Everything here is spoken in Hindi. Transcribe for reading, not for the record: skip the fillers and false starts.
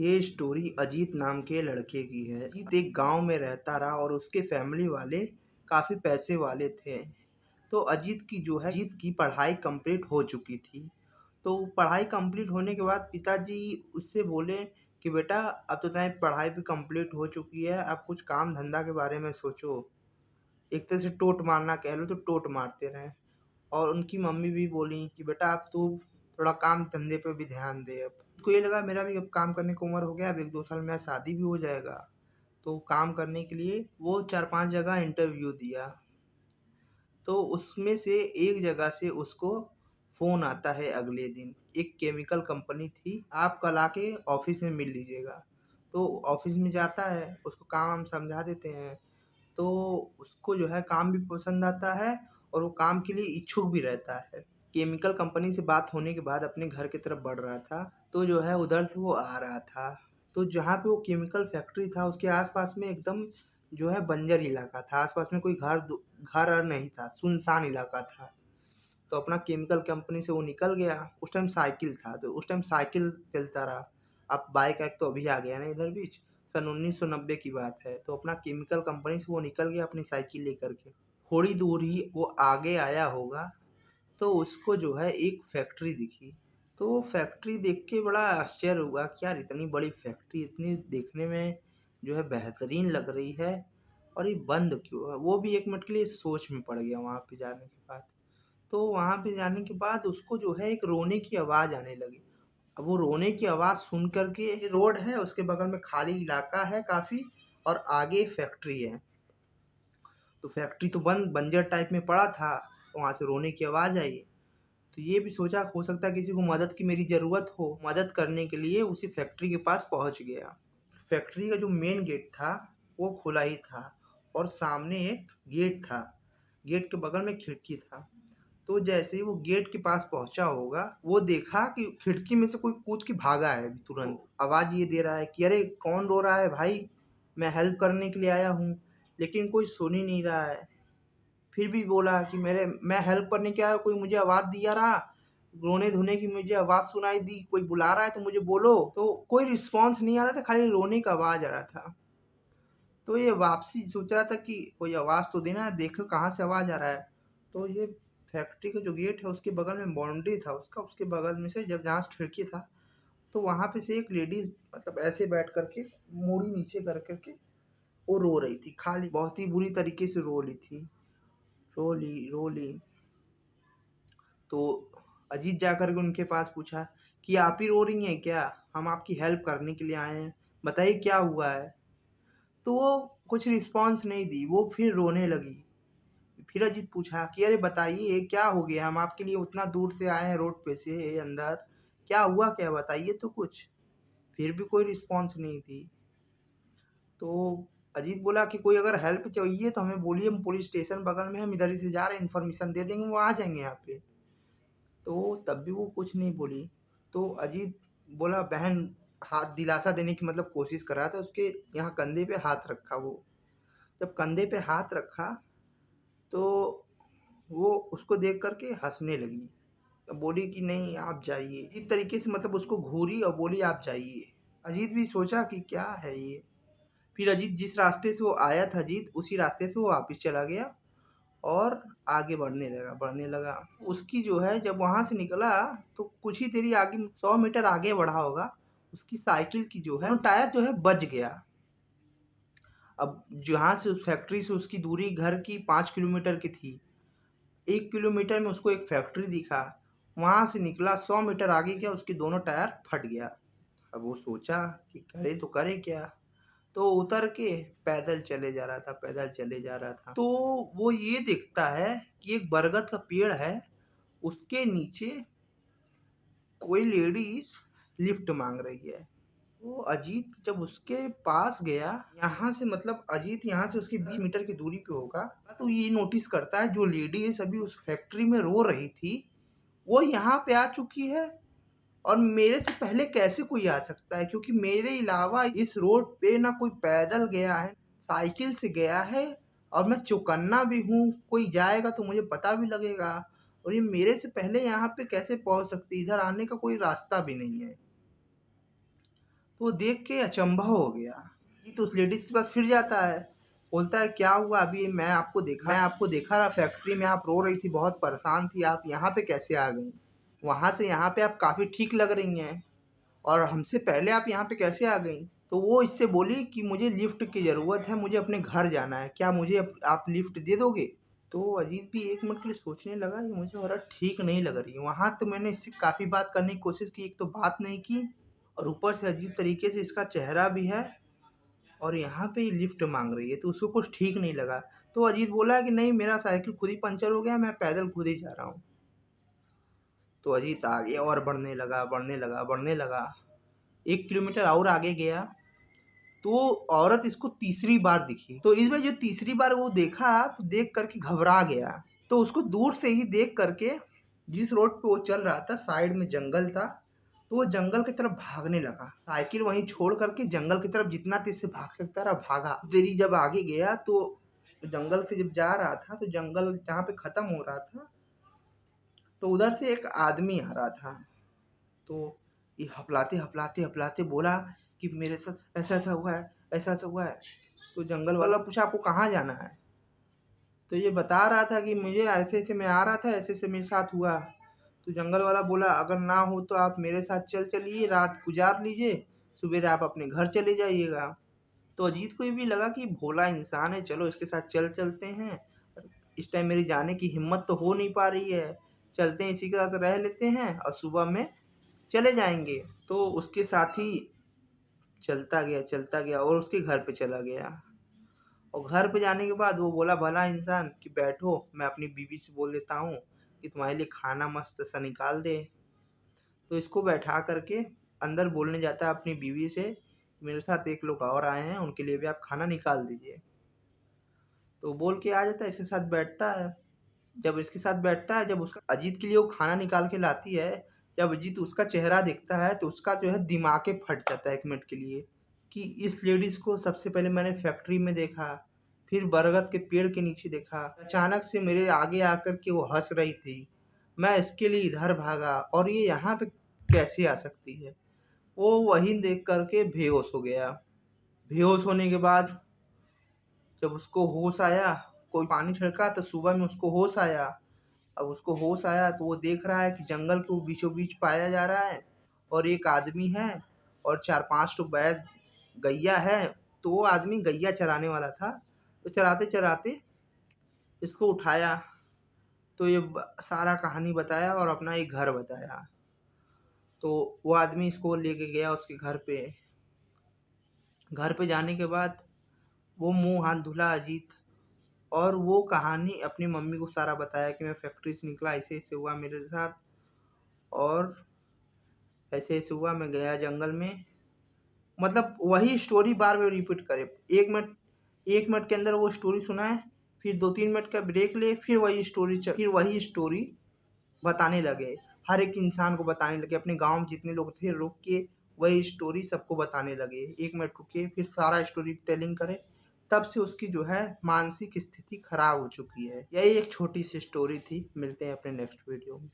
ये स्टोरी अजीत नाम के लड़के की है। अजीत एक गांव में रहता रहा और उसके फैमिली वाले काफी पैसे वाले थे। तो अजीत की पढ़ाई कंप्लीट हो चुकी थी। तो पढ़ाई कंप्लीट होने के बाद पिताजी उससे बोले कि बेटा अब तो तुम्हारी पढ़ाई भी कंप्लीट हो चुकी है, अब कुछ काम धंधा के बारे में सोचो। एक तरह से टोट मारना कह लो तो टोट मारते रहे। और उनकी मम्मी भी बोली कि बेटा अब तू थोड़ा काम धंधे पे भी ध्यान दे। अब उसको ये लगा मेरा भी अब काम करने की उम्र हो गया, अब 1-2 साल में शादी भी हो जाएगा। तो काम करने के लिए वो 4-5 जगह इंटरव्यू दिया। तो उसमें से एक जगह से उसको फ़ोन आता है अगले दिन। एक केमिकल कंपनी थी, आप कल आके ऑफिस में मिल लीजिएगा। तो ऑफिस में जाता है, उसको काम हम समझा देते हैं। तो उसको जो है काम भी पसंद आता है और वो काम के लिए इच्छुक भी रहता है। केमिकल कंपनी से बात होने के बाद अपने घर की तरफ बढ़ रहा था, तो जो है उधर से वो आ रहा था। तो जहाँ पे वो केमिकल फैक्ट्री था उसके आसपास में एकदम जो है बंजर इलाका था। आसपास में कोई घर और नहीं था, सुनसान इलाका था। तो अपना केमिकल कंपनी से वो निकल गया। उस टाइम साइकिल था, तो उस टाइम साइकिल चलता रहा। अब बाइक आइक तो अभी आ गया ना इधर बीच। सन 1990 की बात है। तो अपना केमिकल कंपनी से वो निकल गया अपनी साइकिल लेकर के। थोड़ी दूर ही वो आगे आया होगा, तो उसको जो है एक फैक्ट्री दिखी। तो वो फैक्ट्री देख के बड़ा आश्चर्य हुआ कि यार इतनी बड़ी फैक्ट्री, इतनी देखने में जो है बेहतरीन लग रही है, और ये बंद क्यों है। वो भी एक मिनट के लिए सोच में पड़ गया वहाँ पे जाने के बाद। तो वहाँ पे जाने के बाद उसको जो है एक रोने की आवाज़ आने लगी। अब वो रोने की आवाज़ सुन कर के, रोड है उसके बगल में, खाली इलाका है काफ़ी, और आगे फैक्ट्री है। तो फैक्ट्री तो बंजर टाइप में पड़ा था, वहाँ से रोने की आवाज़ आई। तो ये भी सोचा हो सकता है किसी को मदद की मेरी ज़रूरत हो। मदद करने के लिए उसी फैक्ट्री के पास पहुँच गया। फैक्ट्री का जो मेन गेट था वो खुला ही था, और सामने एक गेट था। गेट के बगल में खिड़की था। तो जैसे ही वो गेट के पास पहुंचा होगा, वो देखा कि खिड़की में से कोई कूद के भागा है तुरंत। आवाज ये दे रहा है कि अरे कौन रो रहा है भाई, मैं हेल्प करने के लिए आया हूँ। लेकिन कोई सुन ही नहीं रहा है। फिर भी बोला कि मेरे मैं हेल्प करने के आया, कोई मुझे आवाज दिया रहा, रोने धोने की मुझे आवाज सुनाई दी, कोई बुला रहा है तो मुझे बोलो। तो कोई रिस्पॉन्स नहीं आ रहा था, खाली रोने का आवाज आ रहा था। तो ये वापसी सोच रहा था कि कोई आवाज़ तो देना है, देखो कहाँ से आवाज़ आ रहा है। तो ये फैक्ट्री का जो गेट है उसके बगल में बाउंड्री था उसका, उसके बगल में से जब जहाँ से खिड़की था, तो वहाँ पे से एक लेडीज मतलब ऐसे बैठ करके, मूड़ी नीचे कर करके वो रो रही थी। खाली बहुत ही बुरी तरीके से रो ली थी। रो ली। तो अजीत जाकर के उनके पास पूछा कि आप ही रो रही हैं क्या, हम आपकी हेल्प करने के लिए आए हैं, बताइए क्या हुआ है। तो वो कुछ रिस्पॉन्स नहीं दी, वो फिर रोने लगी। फिर अजीत पूछा कि अरे बताइए क्या हो गया, हम आपके लिए उतना दूर से आए हैं रोड पे से अंदर, क्या हुआ, क्या बताइए तो कुछ। फिर भी कोई रिस्पॉन्स नहीं थी। तो अजीत बोला कि कोई अगर हेल्प चाहिए तो हमें बोलिए, हम पुलिस स्टेशन बगल में, हम इधर ही से जा रहे हैं, इन्फॉर्मेशन दे देंगे, वो आ जाएंगे यहाँ पे। तो तब भी वो कुछ नहीं बोली। तो अजीत बोला बहन, हाथ दिलासा देने की मतलब कोशिश कर रहा था, उसके यहाँ कंधे पे हाथ रखा वो। जब कंधे पे हाथ रखा, तो वो उसको देख कर के हँसने लगी। बोली कि नहीं आप जाइए। इस तरीके से मतलब उसको घूरी और बोली आप जाइए। अजीत भी सोचा कि क्या है ये। फिर अजीत जिस रास्ते से वो आया था, अजीत उसी रास्ते से वो वापस चला गया और आगे बढ़ने लगा। उसकी जो है जब वहाँ से निकला, तो कुछ ही देरी आगे, 100 मीटर आगे बढ़ा होगा, उसकी साइकिल की जो है टायर जो है बच गया। अब जहाँ से उस फैक्ट्री से उसकी दूरी घर की 5 किलोमीटर की थी। 1 किलोमीटर में उसको एक फैक्ट्री दिखा। वहां से निकला, 100 मीटर आगे गया, उसके दोनों टायर फट गया। अब वो सोचा कि करे तो करे क्या। तो उतर के पैदल चले जा रहा था। तो वो ये देखता है कि एक बरगद का पेड़ है, उसके नीचे कोई लेडीज लिफ्ट मांग रही है। वो अजीत जब उसके पास गया, यहाँ से मतलब अजीत यहाँ से उसकी 20 मीटर की दूरी पे होगा, तो ये नोटिस करता है जो लेडीज अभी उस फैक्ट्री में रो रही थी, वो यहाँ पे आ चुकी है। और मेरे से पहले कैसे कोई आ सकता है, क्योंकि मेरे अलावा इस रोड पे ना कोई पैदल गया है, साइकिल से गया है, और मैं चौकन्ना भी हूँ, कोई जाएगा तो मुझे पता भी लगेगा। और ये मेरे से पहले यहाँ पे कैसे पहुँच सकती है, इधर आने का कोई रास्ता भी नहीं है। तो वो देख के अचंभा हो गया। ये तो उस लेडीज के पास फिर जाता है, बोलता है क्या हुआ, अभी मैं आपको देखा रहा फैक्ट्री में, आप रो रही थी, बहुत परेशान थी, आप यहाँ पे कैसे आ गई? वहां से यहाँ पे आप काफी ठीक लग रही हैं, और हमसे पहले आप यहाँ पे कैसे आ गई? तो वो इससे बोली कि मुझे लिफ्ट की जरूरत है, मुझे अपने घर जाना है, क्या मुझे आप लिफ्ट दे दोगे? तो अजीत भी एक मिनट के लिए सोचने लगा, ये मुझे औरत ठीक नहीं लग रही है। वहां तो मैंने इससे काफी बात करने की कोशिश की, एक तो बात नहीं की, और ऊपर से अजीब तरीके से इसका चेहरा भी है, और यहाँ पे ये लिफ्ट मांग रही है, तो उसको कुछ ठीक नहीं लगा। तो अजीत बोला कि नहीं, मेरा साइकिल खुद ही पंचर हो गया, मैं पैदल खुद ही जा रहा हूँ। तो अजीत आगे और बढ़ने लगा, बढ़ने लगा, बढ़ने लगा। 1 किलोमीटर और आगे गया, तो औरत इसको तीसरी बार दिखी। तो इस बार जो तीसरी बार वो देखा, तो देख करके घबरा गया। तो उसको दूर से ही देख करके, जिस रोड पे वो चल रहा था साइड में जंगल था, तो वो जंगल की तरफ भागने लगा। साइकिल वहीं छोड़ करके जंगल की तरफ जितना तेज से भाग सकता रहा भागा। देरी जब आगे गया, तो जंगल से जब जा रहा था, तो जंगल जहाँ पे खत्म हो रहा था, तो उधर से एक आदमी आ रहा था। तो ये हफलाते हफलाते हफलाते बोला कि मेरे साथ ऐसा ऐसा हुआ है, ऐसा ऐसा हुआ है। तो जंगल वाला पूछा आपको कहाँ जाना है? तो ये बता रहा था कि मुझे ऐसे ऐसे मैं आ रहा था, ऐसे ऐसे मेरे साथ हुआ। तो जंगल वाला बोला अगर ना हो तो आप मेरे साथ चलिए, रात गुजार लीजिए, सवेरे आप अपने घर चले जाइएगा। तो अजीत को ये भी लगा कि भोला इंसान है, चलो इसके साथ चलते हैं। इस टाइम मेरी जाने की हिम्मत तो हो नहीं पा रही है, चलते हैं, इसी के साथ रह लेते हैं और सुबह में चले जाएंगे। तो उसके साथ ही चलता गया और उसके घर पे चला गया। और घर पे जाने के बाद वो बोला भला इंसान कि बैठो, मैं अपनी बीवी से बोल देता हूँ कि तुम्हारे लिए खाना मस्त सा निकाल दे। तो इसको बैठा करके अंदर बोलने जाता है अपनी बीवी से, मेरे साथ एक लोग और आए हैं, उनके लिए भी आप खाना निकाल दीजिए। तो बोल के आ जाता है, इसके साथ बैठता है। जब इसके साथ बैठता है, जब उसका अजीत के लिए वो खाना निकाल के लाती है, जब अजीत उसका चेहरा देखता है, तो उसका जो है दिमाग ही फट जाता है एक मिनट के लिए, कि इस लेडीज को सबसे पहले मैंने फैक्ट्री में देखा, फिर बरगद के पेड़ के नीचे देखा, अचानक से मेरे आगे आकर के वो हंस रही थी, मैं इसके लिए इधर भागा, और ये यहाँ पे कैसे आ सकती है? वो वही देख करके बेहोश हो गया। बेहोश होने के बाद जब उसको होश आया, कोई पानी छिड़का तो सुबह में उसको होश आया। अब उसको होश आया तो वो देख रहा है कि जंगल के वो बीचों बीच पाया जा रहा है, और एक आदमी है, और 4-5 तो भैंस गैया है। तो वो आदमी गैया चराने वाला था। तो चराते चराते इसको उठाया, तो ये सारा कहानी बताया और अपना एक घर बताया। तो वो आदमी इसको लेके गया उसके घर पे। घर पे जाने के बाद वो मुंह हाथ धुला अजीत, और वो कहानी अपनी मम्मी को सारा बताया कि मैं फैक्ट्री से निकला, ऐसे ऐसे हुआ मेरे साथ, और ऐसे ऐसे हुआ, मैं गया जंगल में। मतलब वही स्टोरी बार बार रिपीट करे। 1 मिनट के अंदर वो स्टोरी सुनाए, फिर 2-3 मिनट का ब्रेक ले, फिर वही स्टोरी बताने लगे। हर एक इंसान को बताने लगे, अपने गांव में जितने लोग थे रुक के वही स्टोरी सबको बताने लगे। 1 मिनट रुके, फिर सारा स्टोरी टेलिंग करे। तब से उसकी जो है मानसिक स्थिति खराब हो चुकी है। यही एक छोटी सी स्टोरी थी। मिलते हैं अपने नेक्स्ट वीडियो में।